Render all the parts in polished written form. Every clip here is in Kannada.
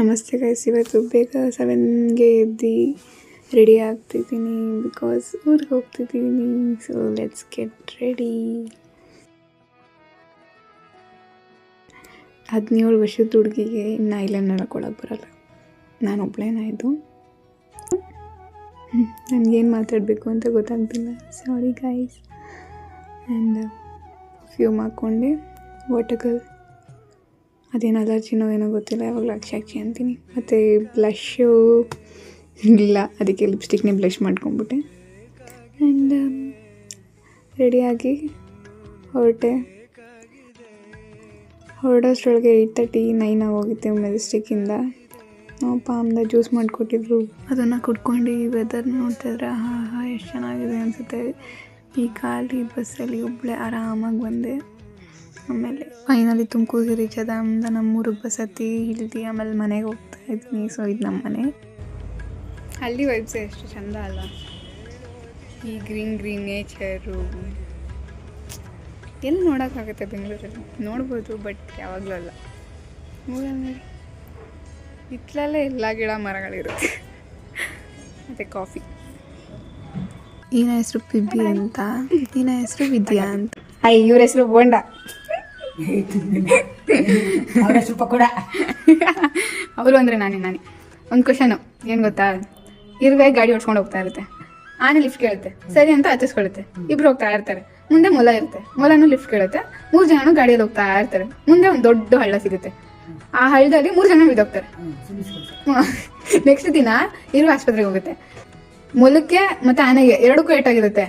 ನಮಸ್ತೆ ಗೈಸ್, ಇವತ್ತು ಬೇಗ 7ಗೆ ಎದ್ದು ರೆಡಿ ಆಗ್ತಿದ್ದೀನಿ ಬಿಕಾಸ್ ಊರಿಗೆ ಹೋಗ್ತಿದ್ದೀನಿ. So let's get ready. 17 ವರ್ಷದ ಹುಡುಗಿಗೆ ಇನ್ನು ಐಲೈನರ್ ಹಾಕೊಳಕ್ಕೆ ಬರಲ್ಲ. ನಾನು ಒಬ್ಬಳೇನ ಇದು ನನಗೇನು ಮಾತಾಡಬೇಕು ಅಂತ ಗೊತ್ತಾಗ್ತಿಲ್ಲ. Sorry guys. ಆ್ಯಂಡ್ ಪರ್ಫ್ಯೂಮ್ ಹಾಕ್ಕೊಂಡೆ, ವಾಟರ್ಗಲ್, ಅದೇನು ಅಲರ್ಜಿನೋ ಏನೋ ಗೊತ್ತಿಲ್ಲ, ಯಾವಾಗಲೂ ಅಕ್ಷಿ ಅಂತೀನಿ. ಮತ್ತು ಬ್ಲಶ್ಶು ಇಲ್ಲ, ಅದಕ್ಕೆ ಲಿಪ್ಸ್ಟಿಕ್ನೇ ಬ್ಲಷ್ ಮಾಡ್ಕೊಂಬಿಟ್ಟೆ. ಆ್ಯಂಡ್ ರೆಡಿಯಾಗಿ ಹೊರಡೋಷ್ಟ್ರೊಳಗೆ 8:39 ಆಗೋಗಿತ್ತು. ಮೆಜೆಸ್ಟಿಕ್ಕಿಂದ ಪಾಮ್ದ ಜ್ಯೂಸ್ ಮಾಡಿಕೊಟ್ಟಿದ್ರು, ಅದನ್ನು ಕುಡ್ಕೊಂಡು ವೆದರ್ ನೋಡ್ತಿದ್ರೆ ಹಾ ಎಷ್ಟು ಚೆನ್ನಾಗಿದೆ ಅನಿಸುತ್ತೆ. ಈ ಖಾಲಿ ಬಸ್ಸಲ್ಲಿ ಒಬ್ಬಳೇ ಆರಾಮಾಗಿ ಬಂದೆ. ಆಮೇಲೆ ಫೈನಲಿ ತುಮಕೂರಿಗೆ ರೀಚ್ ಆದ. ನಮ್ಮೂರಿಗೆ ಬಸ್ ಹತ್ತಿ ಇಳ್ದು ಆಮೇಲೆ ಮನೆಗೆ ಹೋಗ್ತಾ ಇದ್ದೀನಿ. ಸೊ ಇದು ನಮ್ಮ ಮನೆ. ಹಳ್ಳಿ ವೈಬ್ಸೇ ಎಷ್ಟು ಚೆಂದ ಅಲ್ಲ, ಈ ಗ್ರೀನ್ ನೇಚರು ಎಲ್ಲಿ ನೋಡೋಕ್ಕಾಗುತ್ತೆ ಬೆಂಗಳೂರಲ್ಲಿ. ನೋಡ್ಬೋದು, ಬಟ್ ಯಾವಾಗಲೂ ಅಲ್ಲ. ಊರಲ್ಲಿ ಹಿತ್ತಲಲ್ಲೇ ಎಲ್ಲ ಗಿಡ ಮರಗಳಿರುತ್ತೆ. ಮತ್ತು ಕಾಫಿ. ಈನ ಹೆಸರು ಪಿಬ್ಬಿ ಅಂತ, ಈನ ಹೆಸರು ವಿದ್ಯಾ ಅಂತ. ಇವ್ರ ಹೆಸರು ಬೋಂಡ. ಅವರು ಅಂದರೆ ನಾನೇ. ಒಂದು ಕ್ವಶನು ಏನು ಗೊತ್ತಾ, ಇರುವೆ ಗಾಡಿ ಓಡಿಸ್ಕೊಂಡು ಹೋಗ್ತಾ ಇರುತ್ತೆ, ಆನೆ ಲಿಫ್ಟ್ ಕೇಳುತ್ತೆ, ಸರಿ ಅಂತ ಹತ್ತಿಸ್ಕೊಳುತ್ತೆ. ಇಬ್ರು ಹೋಗ್ತಾ ಇರ್ತಾರೆ, ಮುಂದೆ ಮೊಲ ಇರುತ್ತೆ, ಮೊಲನೂ ಲಿಫ್ಟ್ ಕೇಳುತ್ತೆ. 3 ಜನನು ಗಾಡಿಯಲ್ಲಿ ಹೋಗ್ತಾ ಇರ್ತಾರೆ. ಮುಂದೆ ಒಂದು ದೊಡ್ಡ ಹಳ್ಳ ಸಿಗುತ್ತೆ, ಆ ಹಳ್ಳದಲ್ಲಿ 3 ಜನ ಬಿದ್ದೋಗ್ತಾರೆ. ನೆಕ್ಸ್ಟ್ ದಿನ ಇರುವೆ ಆಸ್ಪತ್ರೆಗೆ ಹೋಗುತ್ತೆ. ಮೊಲಕ್ಕೆ ಮತ್ತೆ ಆನೆಗೆ ಎರಡಕ್ಕೂ ಏಟಾಗಿರುತ್ತೆ,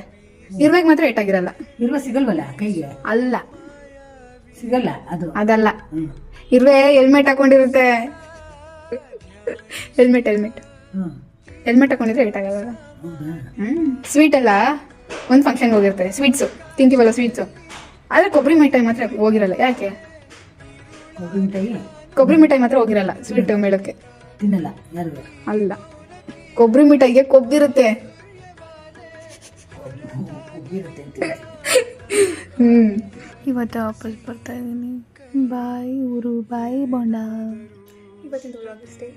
ಇರುವೆಗೆ ಮಾತ್ರ ಏಟಾಗಿರಲ್ಲ. ಇರುವೆ ಸಿಗಲ್ವಲ್ಲ ಕೈಗೆ? ಅಲ್ಲ, ಸಿಗಲ್ಲ, ಅದಲ್ಲ. ಇರುವೆ ಹೆಲ್ಮೆಟ್ ಹಾಕೊಂಡಿರುತ್ತೆ. ಹೆಲ್ಮೆಟ್ ಹಾಕೊಂಡಿದ್ರೆ ಏಟಾಗಲ್ಲ. ಸ್ವೀಟ್ ಅಲ್ಲ, ಒಂದು ಫಂಕ್ಷನ್ಗೆ ಹೋಗಿರ್ತಾರೆ, ಸ್ವೀಟ್ಸು ತಿಂತೀವಲ್ಲ ಸ್ವೀಟ್ಸು, ಆದರೆ ಕೊಬ್ಬರಿ ಮಿಠಾಯಿ ಮಾತ್ರ ಹೋಗಿರಲ್ಲ. ಯಾಕೆ? ಕೊಬ್ಬರಿ ಮಿಠಾಯಿ ಮಾತ್ರ ಹೋಗಿರಲ್ಲ ಸ್ವೀಟ್ ಮೇಳಕ್ಕೆ. ತಿನ್ನಲ್ಲ ಯಾರು? ಅಲ್ಲ, ಕೊಬ್ಬರಿ ಮಿಠಾಯಿಗೆ ಕೊಬ್ಬಿರುತ್ತೆ. ಇವತ್ತು ವಾಪಸ್ ಬರ್ತಾ ಇದ್ದೀನಿ. ಬಾಯ್ ಊರು, ಬಾಯ್ ಬೋಂಡ. ಇವತ್ತಿನ ವ್ಲಾಗ್ ಅಷ್ಟೇ.